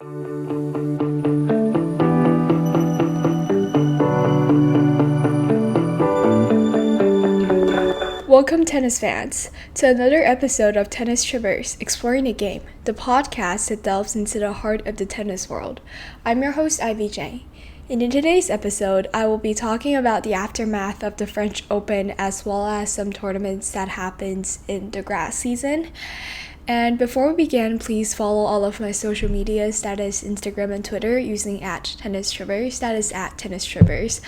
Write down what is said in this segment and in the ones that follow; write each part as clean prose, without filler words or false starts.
Welcome, tennis fans, to another episode of Tennis Traverse, Exploring the Game, the podcast that delves into the heart of the tennis world. I'm your host, Ivy J. And in today's episode, I will be talking about the aftermath of the French Open as well as some tournaments that happens in the grass season. And before we begin, please follow all of my social medias, that is Instagram and Twitter, using @TennisTraverse, that is @TennisTraverse.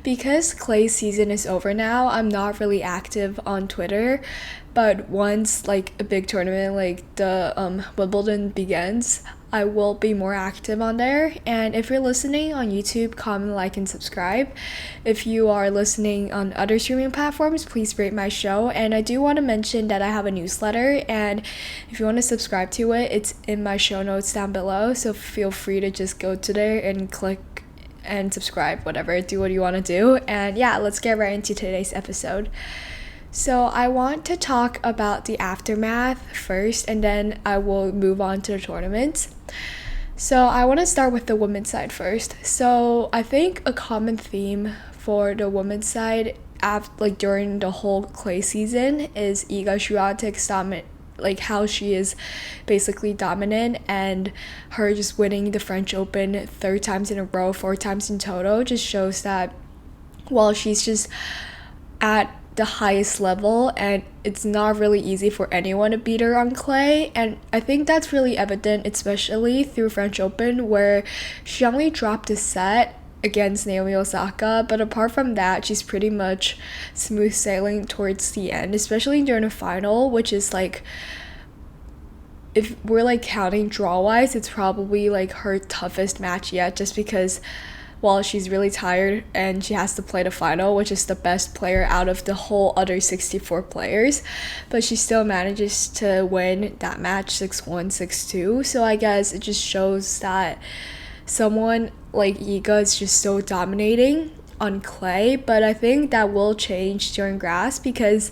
Because clay season is over now, I'm not really active on Twitter, but once like a big tournament like the Wimbledon begins, I will be more active on there. And if you're listening on YouTube, comment, like, and subscribe. If you are listening on other streaming platforms, please rate my show. And I do want to mention that I have a newsletter, and if you want to subscribe to it, it's in my show notes down below. So feel free to just go to there and click and subscribe, whatever, do what you want to do. And yeah, let's get right into today's episode. So I want to talk about the aftermath first, and then I will move on to the tournaments. So I want to start with the women's side first. So I think a common theme for the women's side during the whole clay season is Iga Swiatek's dominant, like how she is basically dominant, and her just winning the French Open 3 times in a row, 4 times in total, just shows that while she's just at the highest level, and it's not really easy for anyone to beat her on clay. And I think that's really evident, especially through French Open, where she only dropped a set against Naomi Osaka, but apart from that, she's pretty much smooth sailing towards the end, especially during the final, which is like, if we're like counting draw wise, it's probably like her toughest match yet, just because while she's really tired and she has to play the final, which is the best player out of the whole other 64 players, but she still manages to win that match 6-1, 6-2. So I guess it just shows that someone like Iga is just so dominating on clay, but I think that will change during grass, because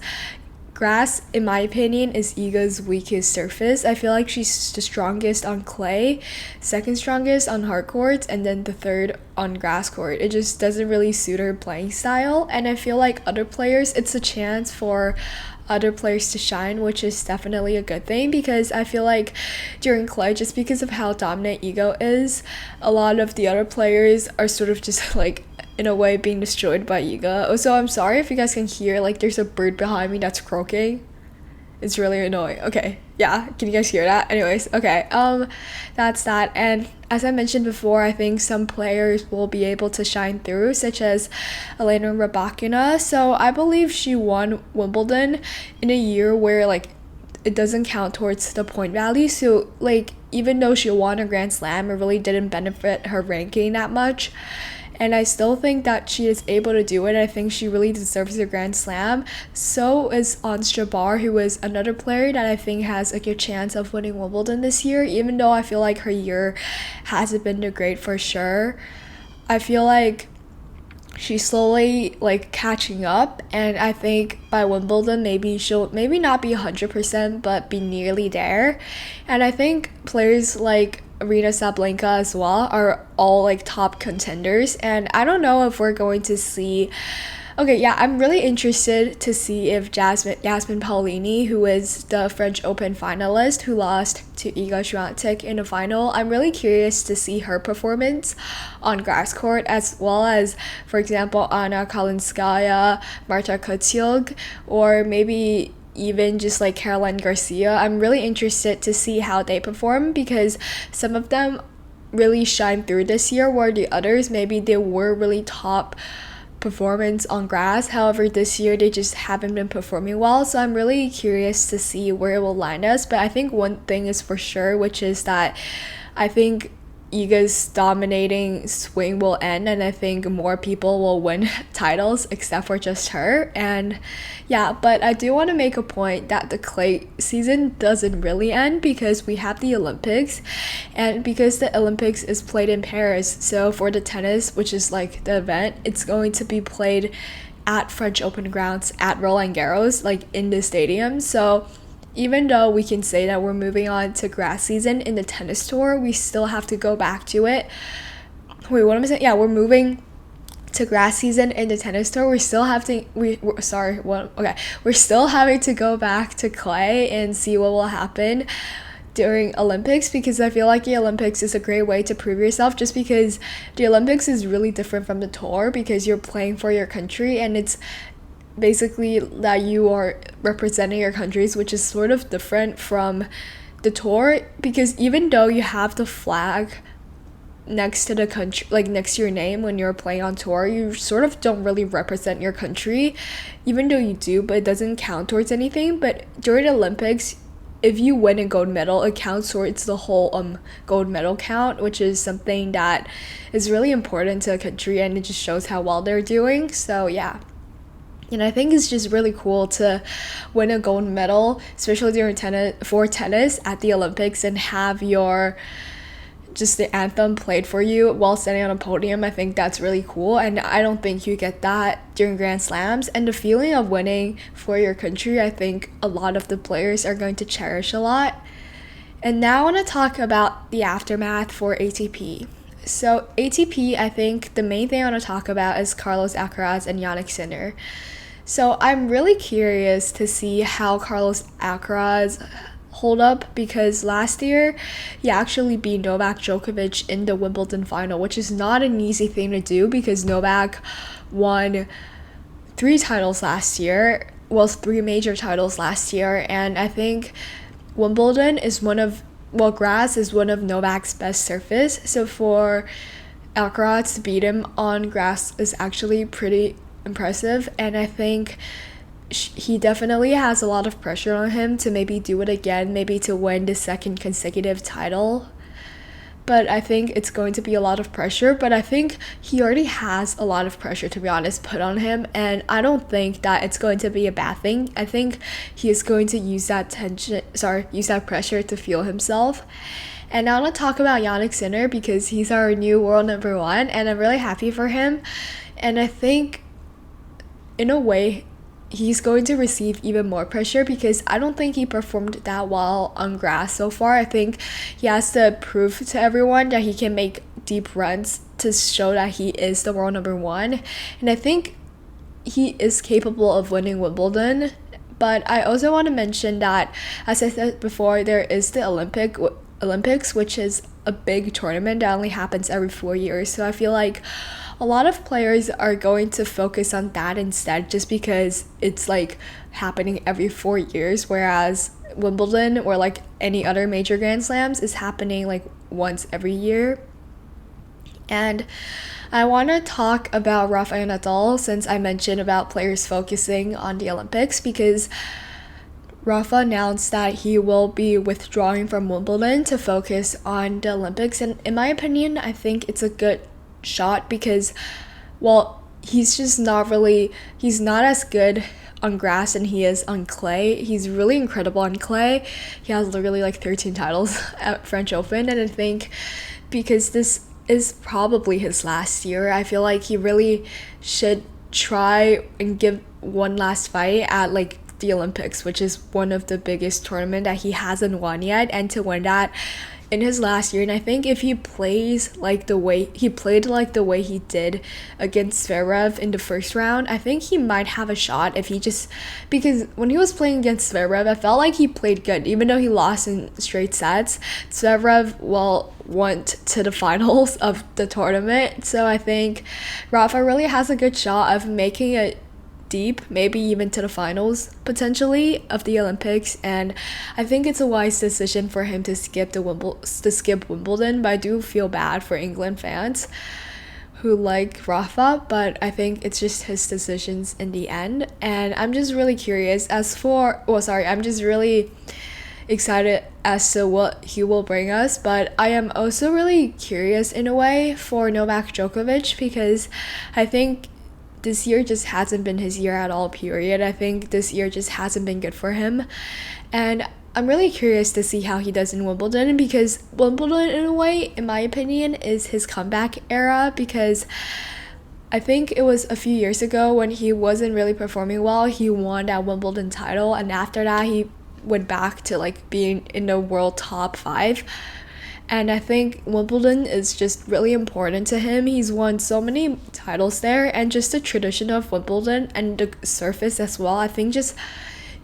grass, in my opinion, is Iga's weakest surface. I feel like she's the strongest on clay, second strongest on hard courts, and then the third on grass court. It just doesn't really suit her playing style, and I feel like other players, it's a chance for other players to shine, which is definitely a good thing, because I feel like during clay, just because of how dominant Iga is, a lot of the other players are sort of just like, in a way, being destroyed by Iga. Also, I'm sorry if you guys can hear, like, there's a bird behind me that's croaking. It's really annoying. Okay, yeah, can you guys hear that? Anyways, okay, that's that. And as I mentioned before, I think some players will be able to shine through, such as Elena Rybakina. So I believe she won Wimbledon in a year where, like, it doesn't count towards the point value. So, like, even though she won a Grand Slam, it really didn't benefit her ranking that much. And I still think that she is able to do it. I think she really deserves a Grand Slam. So is Ons Jabeur, who is another player that I think has a good chance of winning Wimbledon this year, even though I feel like her year hasn't been too great for sure. I feel like she's slowly like catching up, and I think by Wimbledon she'll maybe not be 100%, but be nearly there. And I think players like Aryna Sabalenka as well are all like top contenders, and I don't know if we're going to see. Okay, yeah, I'm really interested to see if Jasmine Paolini, who is the French Open finalist who lost to Iga Swiatek in the final, I'm really curious to see her performance on grass court, as well as, for example, Anna Kalinskaya, Marta Kostyuk, or maybe even just like Caroline Garcia. I'm really interested to see how they perform, because some of them really shine through this year, where the others, maybe they were really top performance on grass, however this year they just haven't been performing well. So I'm really curious to see where it will land us. But I think one thing is for sure, which is that I think Iga's dominating swing will end, and I think more people will win titles except for just her. And yeah, but I do want to make a point that the clay season doesn't really end, because we have the Olympics, and because the Olympics is played in Paris, so for the tennis, which is like the event, it's going to be played at French Open grounds at Roland Garros, like in the stadium. So even though we can say that we're moving on to grass season in the tennis tour, we still have to go back to it. Wait, what am I saying? Yeah, we're moving to grass season in the tennis tour. We're still having to go back to clay and see what will happen during Olympics, because I feel like the Olympics is a great way to prove yourself, just because the Olympics is really different from the tour because you're playing for your country and it's basically that you are representing your countries, which is sort of different from the tour, because even though you have the flag next to the country, like next to your name when you're playing on tour, you sort of don't really represent your country, even though you do, but it doesn't count towards anything. But during the Olympics, if you win a gold medal, it counts towards the whole gold medal count, which is something that is really important to a country, and it just shows how well they're doing. So yeah. And I think it's just really cool to win a gold medal, especially during tennis at the Olympics, and have the anthem played for you while standing on a podium. I think that's really cool, and I don't think you get that during Grand Slams. And the feeling of winning for your country, I think a lot of the players are going to cherish a lot. And now I want to talk about the aftermath for ATP. So ATP, I think the main thing I want to talk about is Carlos Alcaraz and Jannik Sinner. So I'm really curious to see how Carlos Alcaraz hold up, because last year he actually beat Novak Djokovic in the Wimbledon final, which is not an easy thing to do because Novak won 3 titles last year, 3 major titles last year, and I think Wimbledon is grass is one of Novak's best surface, so for Alcaraz to beat him on grass is actually pretty impressive, and I think he definitely has a lot of pressure on him to maybe do it again, maybe to win the 2nd consecutive title. But I think it's going to be a lot of pressure, but I think he already has a lot of pressure, to be honest, put on him, and I don't think that it's going to be a bad thing. I think he is going to use that pressure to fuel himself. And now I want to talk about Jannik Sinner because he's our new world number 1, and I'm really happy for him. And I think in a way he's going to receive even more pressure because I don't think he performed that well on grass so far. I think he has to prove to everyone that he can make deep runs to show that he is the world number 1. And I think he is capable of winning Wimbledon. But I also want to mention that, as I said before, there is the Olympics, which is a big tournament that only happens every 4 years. So I feel like a lot of players are going to focus on that instead, just because it's like happening every 4 years, whereas Wimbledon or like any other major Grand Slams is happening like once every year. And I want to talk about Rafael Nadal, since I mentioned about players focusing on the Olympics, because Rafa announced that he will be withdrawing from Wimbledon to focus on the Olympics. And in my opinion, I think it's a good shot because, well, he's not as good on grass than he is on clay. He's really incredible on clay. He has literally like 13 titles at French Open, and I think because this is probably his last year, I feel like he really should try and give one last fight at like the Olympics, which is one of the biggest tournament that he hasn't won yet, and to win that in his last year. And I think if he plays like the way he did against Zverev in the first round, I think he might have a shot because when he was playing against Zverev, I felt like he played good, even though he lost in straight sets. Zverev went to the finals of the tournament, so I think Rafa really has a good shot of making it deep, maybe even to the finals potentially of the Olympics. And I think it's a wise decision for him to skip Wimbledon, but I do feel bad for England fans who like Rafa, but I think it's just his decisions in the end. And I'm just really curious I'm just really excited as to what he will bring us, but I am also really curious in a way for Novak Djokovic, because I think this year just hasn't been his year at all, period. I think this year just hasn't been good for him. And I'm really curious to see how he does in Wimbledon, because Wimbledon, in a way, in my opinion, is his comeback era, because I think it was a few years ago when he wasn't really performing well, he won that Wimbledon title, and after that he went back to like being in the world top 5. And I think Wimbledon is just really important to him. He's won so many titles there, and just the tradition of Wimbledon and the surface as well, I think just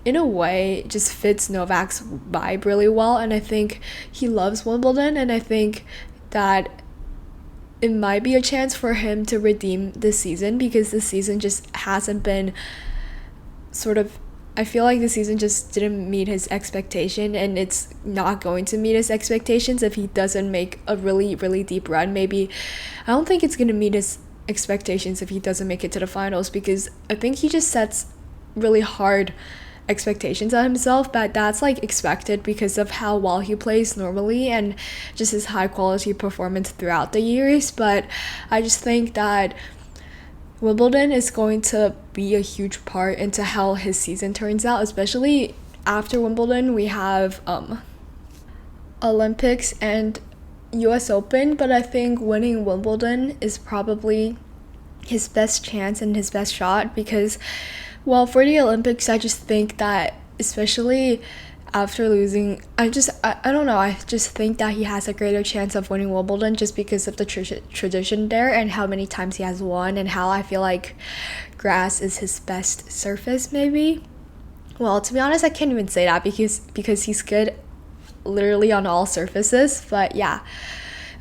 in a way just fits Novak's vibe really well. And I think he loves Wimbledon, and I think that it might be a chance for him to redeem this season, because this season just hasn't been I feel like the season just didn't meet his expectation, and it's not going to meet his expectations if he doesn't make a really, really deep run. Maybe, I don't think it's going to meet his expectations if he doesn't make it to the finals, because I think he just sets really hard expectations on himself, but that's like expected because of how well he plays normally and just his high quality performance throughout the years. But I just think that Wimbledon is going to be a huge part into how his season turns out, especially after Wimbledon. We have Olympics and US Open, but I think winning Wimbledon is probably his best chance and his best shot, because, well, for the Olympics, I just think that, especially after losing, I don't know, I just think that he has a greater chance of winning Wimbledon just because of the tradition there and how many times he has won, and how I feel like grass is his best surface, maybe. Well, to be honest, I can't even say that because he's good literally on all surfaces, but yeah.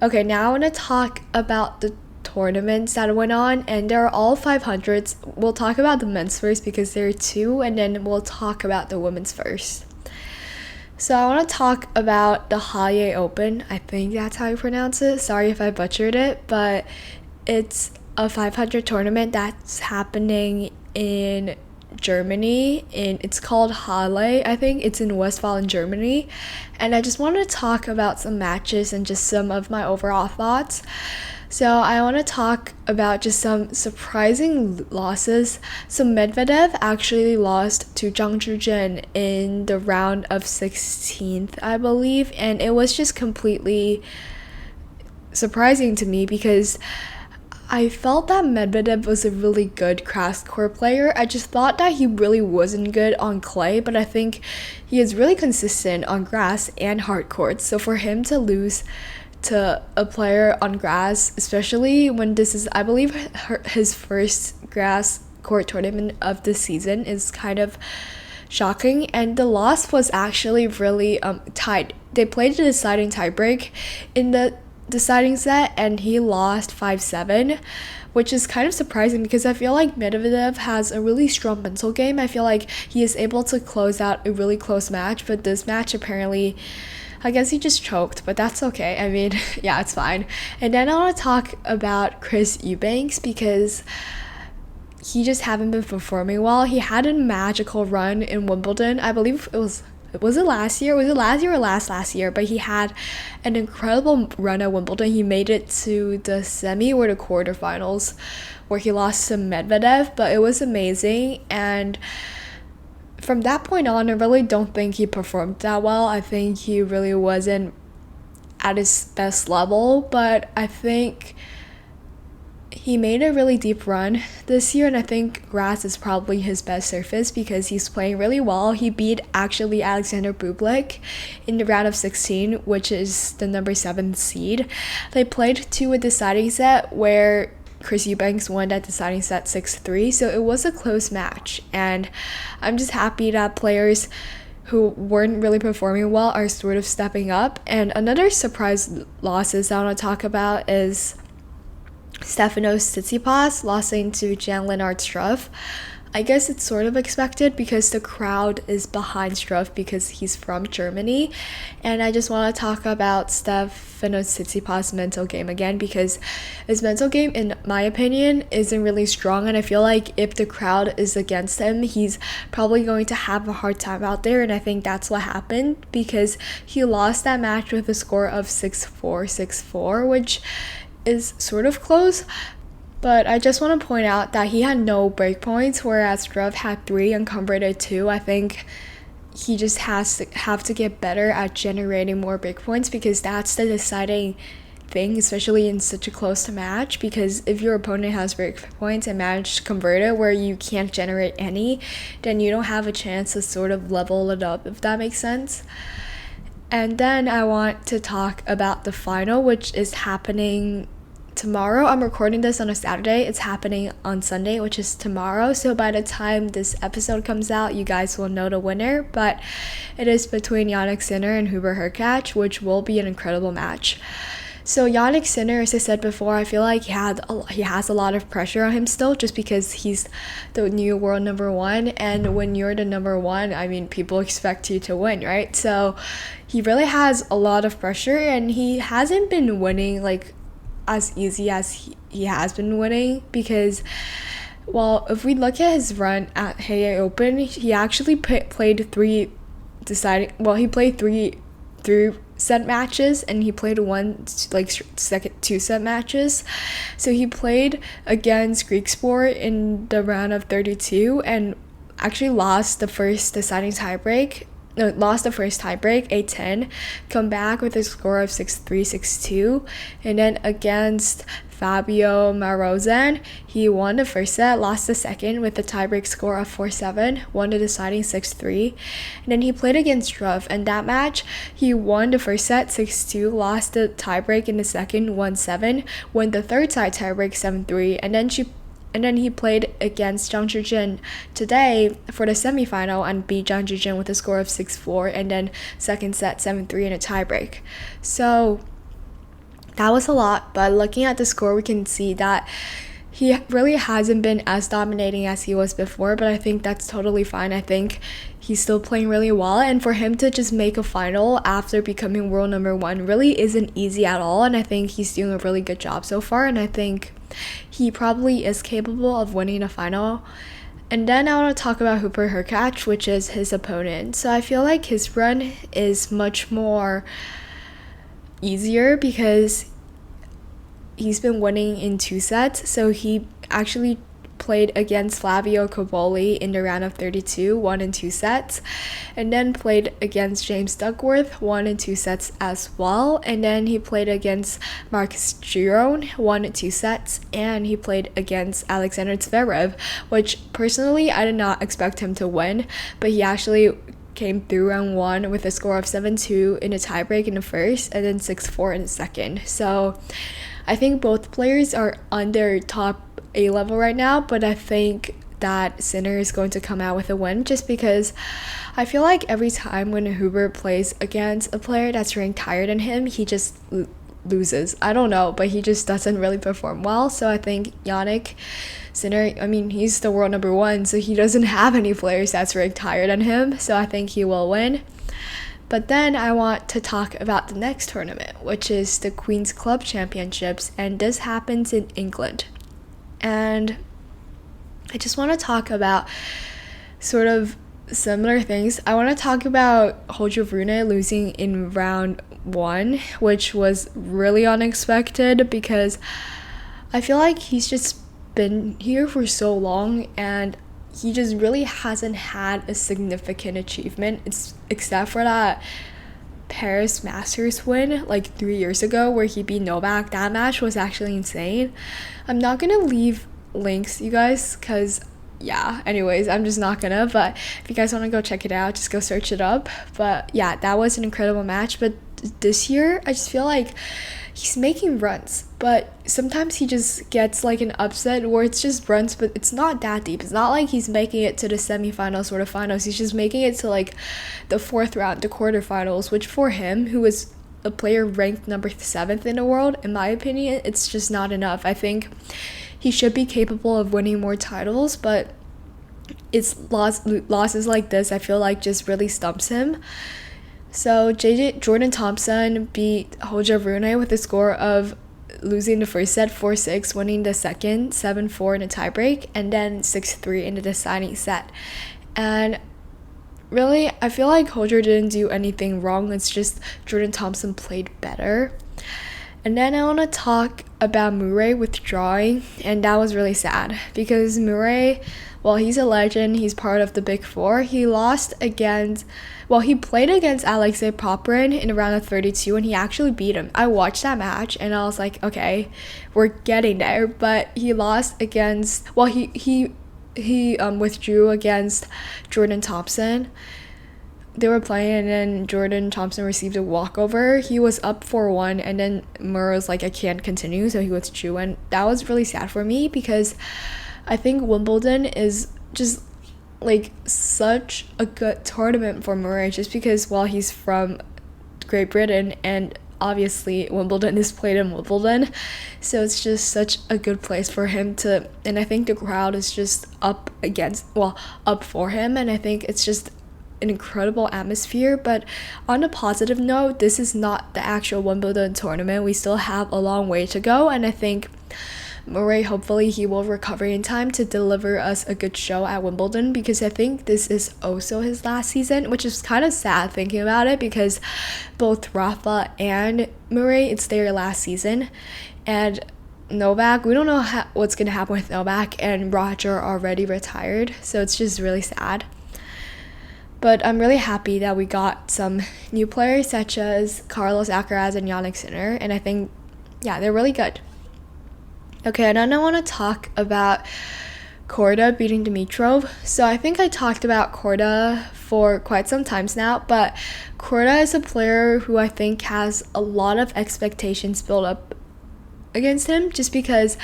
Okay, now I want to talk about the tournaments that went on, and they're all 500s. We'll talk about the men's first because there are 2, and then we'll talk about the women's first. So I want to talk about the Halle Open. I think that's how you pronounce it. Sorry if I butchered it, but it's a 500 tournament that's happening in Germany. It's called Halle. I think it's in Westfalen, Germany. And I just want to talk about some matches and just some of my overall thoughts. So I want to talk about just some surprising losses. So Medvedev actually lost to Zhang Zhizhen in the round of 16th, I believe. And it was just completely surprising to me because I felt that Medvedev was a really good grass court player. I just thought that he really wasn't good on clay, but I think he is really consistent on grass and hard courts. So for him to lose to a player on grass, especially when this is, I believe, his first grass court tournament of the season, is kind of shocking. And the loss was actually really tight. They played a deciding tiebreak in the deciding set, and he lost 5-7, which is kind of surprising because I feel like Medvedev has a really strong mental game. I feel like he is able to close out a really close match, but this match apparently, I guess he just choked, but that's okay. I mean, yeah, it's fine. And then I want to talk about Chris Eubanks because he just haven't been performing well. He had a magical run in Wimbledon. I believe was it last year? Was it last year or last year? But he had an incredible run at Wimbledon. He made it to the semi or the quarterfinals where he lost to Medvedev, but it was amazing. And from that point on, I really don't think he performed that well. I think he really wasn't at his best level, but I think he made a really deep run this year, and I think grass is probably his best surface because he's playing really well. He beat actually Alexander Bublik in the round of 16, which is the number 7 seed. They played to a deciding set where Chris Eubanks won that deciding set 6-3, so it was a close match, and I'm just happy that players who weren't really performing well are sort of stepping up. And another surprise losses I want to talk about is Stefanos Tsitsipas losing to Jan-Lennard Struff. I guess it's sort of expected because the crowd is behind Struff because he's from Germany. And I just want to talk about Stefanos Tsitsipas' mental game again because his mental game, in my opinion, isn't really strong. And I feel like if the crowd is against him, he's probably going to have a hard time out there. And I think that's what happened because he lost that match with a score of 6-4, 6-4, which is sort of close. But I just want to point out that he had no break points, whereas Struff had 3 and converted 2. I think he just have to get better at generating more break points because that's the deciding thing, especially in such a close match, because if your opponent has break points and managed to convert it where you can't generate any, then you don't have a chance to sort of level it up, if that makes sense. And then I want to talk about the final, which is happening tomorrow. I'm recording this on a Saturday. It's happening on Sunday, which is tomorrow. So by the time this episode comes out, you guys will know the winner. But it is between Jannik Sinner and Hubert Hurkacz, which will be an incredible match. So Jannik Sinner, as I said before, I feel like he has a lot of pressure on him still, just because he's the new world number one. And when you're the number one, I mean, people expect you to win, right? So he really has a lot of pressure, and he hasn't been winning like as easy as he has been winning, because, well, if we look at his run at Hawaii Open, he actually played three set matches, and he played second 2 set matches. So he played against Greek Sport in the round of 32 and actually lost the first tiebreak 8-10, come back with a score of 6-3, 6-2, and then against Fabio Marozan, he won the first set, lost the second with a tiebreak score of 4-7, won the deciding 6-3, and then he played against Struff, and that match, he won the first set 6-2, lost the tiebreak in the second 1-7, won the third side tiebreak 7-3, and then he played against Zhang Zhijin today for the semifinal and beat Zhang Zhijin with a score of 6-4, and then second set 7-3 in a tiebreak. So that was a lot, but looking at the score, we can see that he really hasn't been as dominating as he was before, but I think that's totally fine. I think he's still playing really well, and for him to just make a final after becoming world number one really isn't easy at all, and I think he's doing a really good job so far, and I think he probably is capable of winning a final. And then I want to talk about Hubert Hurkacz, which is his opponent. So I feel like his run is much more easier because he's been winning in 2 sets. So he actually played against Flavio Cobolli in the round of 32, won in 2 sets, and then played against James Duckworth, won in 2 sets as well, and then he played against Marcus Giron, won in 2 sets, and he played against Alexander Zverev, which personally I did not expect him to win, but he actually came through and won with a score of 7-2 in a tiebreak in the first, and then 6-4 in the second. So I think both players are on their top A level right now, but I think that Sinner is going to come out with a win, just because I feel like every time when Hubert plays against a player that's ranked higher than him, he just loses. I don't know, but he just doesn't really perform well. So I think Jannik Sinner, I mean, he's the world number one, so he doesn't have any players that's ranked higher than him, so I think he will win. But then I want to talk about the next tournament, which is the Queen's Club Championships, and this happens in England. And I just want to talk about sort of similar things. I want to talk about Holger Rune losing in round 1, which was really unexpected, because I feel like he's just been here for so long and he just really hasn't had a significant achievement, except for that Paris Masters win like 3 years ago where he beat Novak. That match was actually insane. I'm not gonna leave links, you guys, because yeah, anyways, I'm just not gonna, but if you guys want to go check it out, just go search it up. But yeah, that was an incredible match. But this year I just feel like he's making runs, but sometimes he just gets like an upset where it's just runs, but it's not that deep. It's not like he's making it to the semifinals or the finals. He's just making it to like the 4th round, the quarterfinals, which for him, who is a player ranked number 7th in the world, in my opinion, it's just not enough. I think he should be capable of winning more titles, but it's losses like this, I feel like, just really stumps him. So Jordan Thompson beat Holger Rune with a score of losing the first set 4-6, winning the second 7-4 in a tiebreak, and then 6-3 in the deciding set. And really, I feel like Holger didn't do anything wrong. It's just Jordan Thompson played better. And then I want to talk about Murray withdrawing, and that was really sad because Murray, well, he's a legend, he's part of the Big Four. He played against Alexei Popyrin in a round of 32 and he actually beat him. I watched that match and I was like, okay, we're getting there, but he lost against, well, he withdrew against Jordan Thompson. They were playing and then Jordan Thompson received a walkover. He was up 4-1 and then Murray was like, I can't continue, so he withdrew, and that was really sad for me because I think Wimbledon is just like such a good tournament for Murray just because, well, he's from Great Britain and obviously Wimbledon is played in Wimbledon, so it's just such a good place for him to, and I think the crowd is just up for him, and I think it's just an incredible atmosphere. But on a positive note, this is not the actual Wimbledon tournament. We still have a long way to go, and I think Murray, hopefully he will recover in time to deliver us a good show at Wimbledon, because I think this is also his last season, which is kind of sad thinking about it because both Rafa and Murray, it's their last season. And Novak, we don't know what's going to happen with Novak, and Roger already retired, so it's just really sad. But I'm really happy that we got some new players such as Carlos Alcaraz and Jannik Sinner, and I think, yeah, they're really good. Okay, and then I want to talk about Korda beating Dimitrov. So I think I talked about Korda for quite some times now, but Korda is a player who I think has a lot of expectations built up against him, just because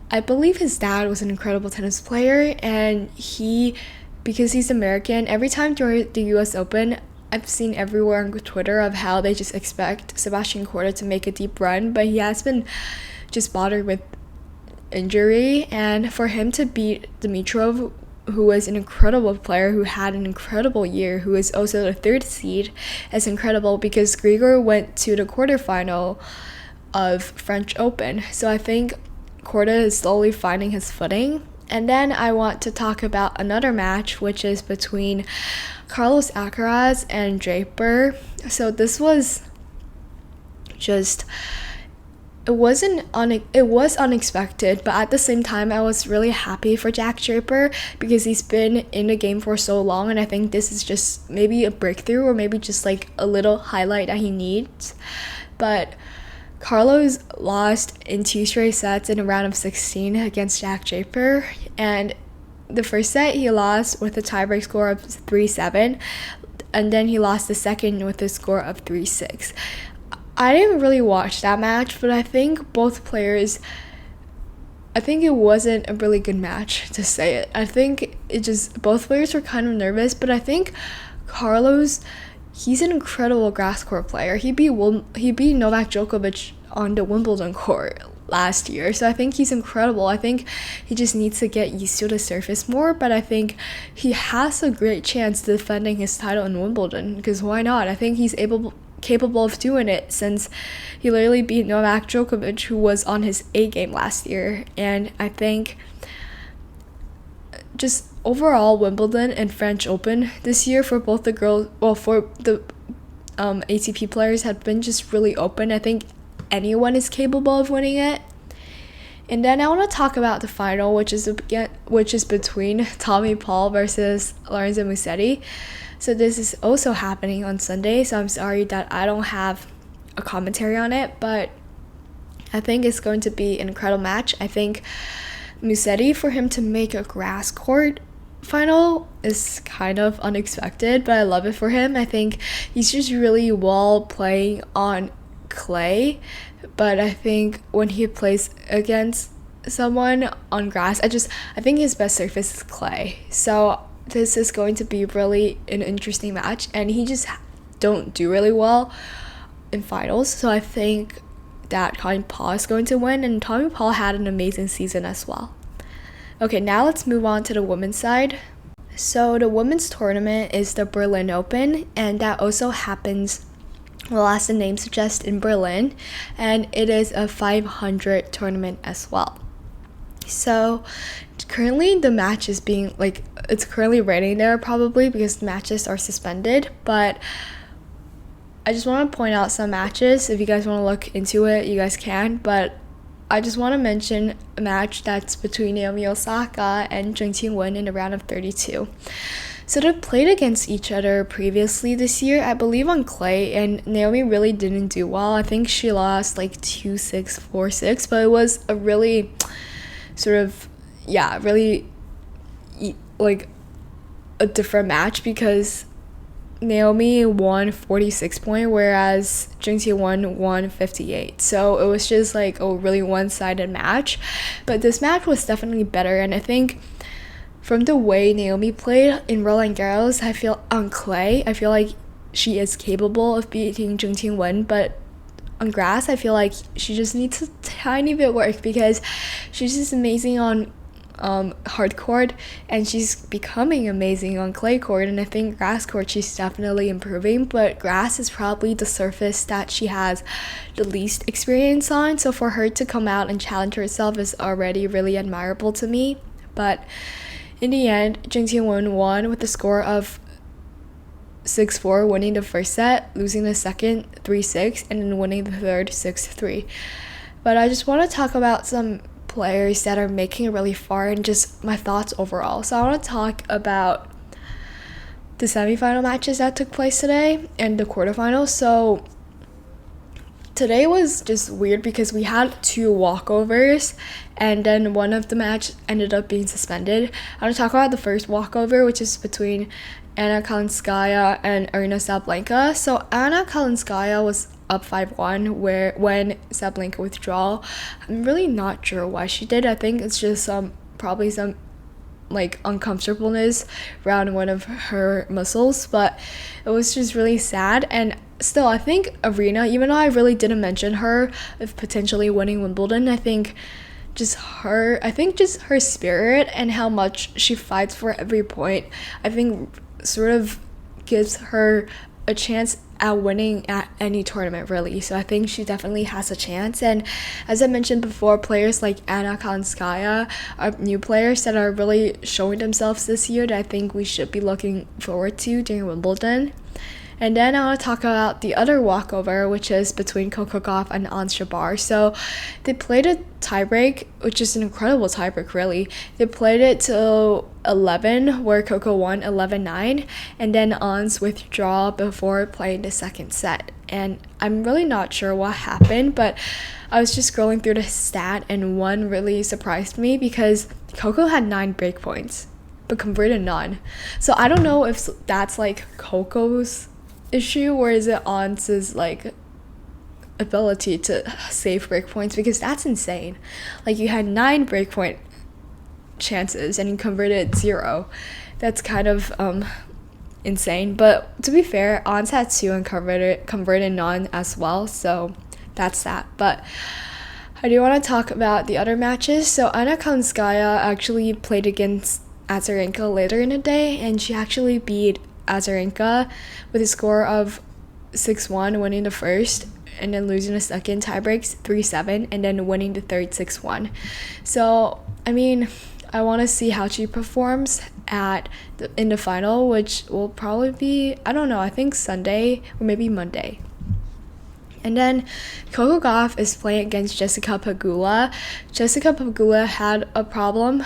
I believe his dad was an incredible tennis player, and because he's American, every time during the US Open, I've seen everywhere on Twitter of how they just expect Sebastian Korda to make a deep run, but he has been just bothered with injury, and for him to beat Dimitrov, who was an incredible player, who had an incredible year, who is also the third seed, is incredible because Grigor went to the quarterfinal of French Open. So I think Korda is slowly finding his footing. And then I want to talk about another match, which is between Carlos Alcaraz and Draper. So this was just, it was unexpected, but at the same time I was really happy for Jack Draper because he's been in the game for so long, and I think this is just maybe a breakthrough or maybe just like a little highlight that he needs. But Carlos lost in 2 straight sets in a round of 16 against Jack Draper, and the first set he lost with a tiebreak score of 3-7, and then he lost the second with a score of 3-6. I didn't really watch that match, but I think both players, I think it wasn't a really good match, to say it. I think both players were kind of nervous, but I think Carlos, he's an incredible grass court player. He beat Novak Djokovic on the Wimbledon court last year, so I think he's incredible. I think he just needs to get used to the surface more, but I think he has a great chance defending his title in Wimbledon, because why not? I think he's capable of doing it, since he literally beat Novak Djokovic, who was on his A game last year. And I think just overall Wimbledon and French Open this year for both the girls, for the ATP players, have been just really open. I think anyone is capable of winning it. And then I want to talk about the final, which is between Tommy Paul versus Lorenzo Musetti. So this is also happening on Sunday, so I'm sorry that I don't have a commentary on it, but I think it's going to be an incredible match. I think Musetti, for him to make a grass court final is kind of unexpected, but I love it for him. I think he's just really well playing on clay, but I think when he plays against someone on grass, I think his best surface is clay. So this is going to be really an interesting match, and he just don't do really well in finals, so I think that Tommy Paul is going to win, and Tommy Paul had an amazing season as well. Okay, now let's move on to the women's side. So the women's tournament is the Berlin Open, and that also happens, well, as the name suggests, in Berlin, and it is a 500 tournament as well. So currently the match is being, it's currently raining there probably because the matches are suspended, but I just want to point out some matches. If you guys want to look into it, you guys can, but I just want to mention a match that's between Naomi Osaka and Zheng Qinwen in the round of 32. So they played against each other previously this year, I believe on clay, and Naomi really didn't do well. I think she lost like 2-6, 4-6, but it was a really really like a different match because Naomi won 46 point, whereas Zheng Qinwen won 58. So it was just like a really one-sided match. But this match was definitely better, and I think from the way Naomi played in Roland Garros, I feel on clay, I feel like she is capable of beating Zheng Qinwen, but on grass, I feel like she just needs a tiny bit work because she's just amazing on hard court, and she's becoming amazing on clay court, and I think grass court she's definitely improving, but grass is probably the surface that she has the least experience on, so for her to come out and challenge herself is already really admirable to me. But in the end, Zheng Qinwen won with a score of 6-4, winning the first set, losing the second 3-6, and then winning the third 6-3. But I just want to talk about some players that are making it really far and just my thoughts overall. So I want to talk about the semifinal matches that took place today and the quarterfinals. So today was just weird because we had 2 walkovers and then one of the match ended up being suspended. I want to talk about the first walkover, which is between Anna Kalinskaya and Aryna Sabalenka. So Anna Kalinskaya was up 5-1 when Sabalenka withdrew. I'm really not sure why she did. I think it's just probably some like uncomfortableness around one of her muscles, but it was just really sad. And still, I think Aryna, even though I really didn't mention her of potentially winning Wimbledon, I think just her spirit and how much she fights for every point, I think sort of gives her a chance at winning at any tournament, really. So I think she definitely has a chance. And as I mentioned before, players like Anna Kalinskaya are new players that are really showing themselves this year that I think we should be looking forward to during Wimbledon. And then I want to talk about the other walkover, which is between Coco Gauff and Ons Jabeur. So they played a tiebreak, which is an incredible tiebreak, really. They played it till 11, where Coco won 11-9, and then Ons withdrew before playing the second set. And I'm really not sure what happened, but I was just scrolling through the stat, and one really surprised me because Coco had 9 break points, but converted none. So I don't know if that's like Coco's issue or is it Ons's like ability to save break points, because that's insane. Like, you had 9 break point chances and you converted 0. That's kind of insane. But to be fair, Ons had 2 and converted none as well, so that's that. But I do want to talk about the other matches. So Anna Kalinskaya actually played against Azarenka later in the day, and she actually beat Azarenka with a score of 6-1, winning the first and then losing the second, tiebreaks 3-7, and then winning the third 6-1. So I mean, I want to see how she performs in the final, which will probably be, I don't know, I think Sunday or maybe Monday. And then Coco Gauff is playing against Jessica Pegula. Jessica Pegula had a problem,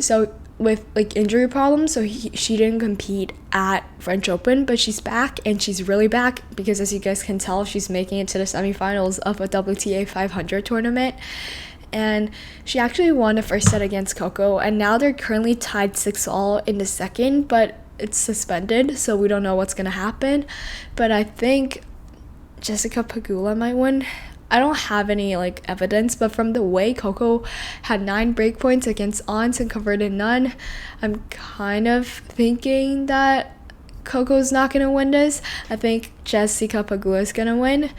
so with like injury problems, so she didn't compete at French Open, but she's back, and she's really back because, as you guys can tell, she's making it to the semifinals of a WTA 500 tournament. And she actually won the first set against Coco, and now they're currently tied 6-all in the second, but it's suspended, so we don't know what's gonna happen. But I think Jessica Pegula might win. I don't have any like evidence, but from the way Coco had 9 break points against Ons and converted none, I'm kind of thinking that Coco's not gonna win this. I think Jessica Pegula is gonna win.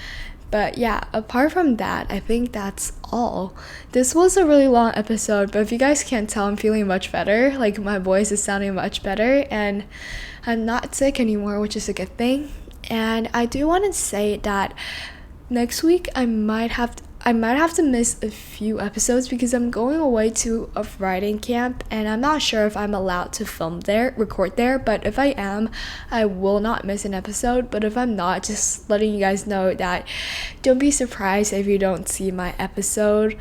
But yeah, apart from that, I think that's all. This was a really long episode, but if you guys can't tell, I'm feeling much better. Like, my voice is sounding much better, and I'm not sick anymore, which is a good thing. And I do want to say that next week I might have I might have to miss a few episodes because I'm going away to a writing camp and I'm not sure if I'm allowed to record there, but if I am, I will not miss an episode. But if I'm not, just letting you guys know that don't be surprised if you don't see my episode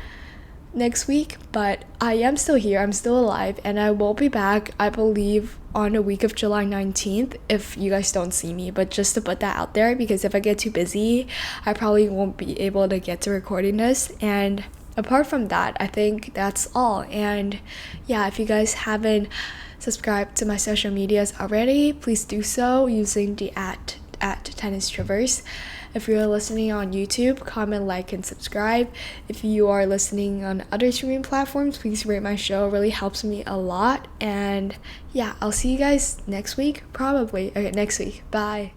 next week. But I am still here, I'm still alive, and I will be back, I believe, on the week of July 19th if you guys don't see me. But just to put that out there, because if I get too busy, I probably won't be able to get to recording this. And apart from that, I think that's all. And yeah, if you guys haven't subscribed to my social medias already, please do so using the at Tennis Traverse. If you're listening on YouTube, comment, like, and subscribe. If you are listening on other streaming platforms, please rate my show. It really helps me a lot. And yeah, I'll see you guys next week, probably. Okay, next week. Bye.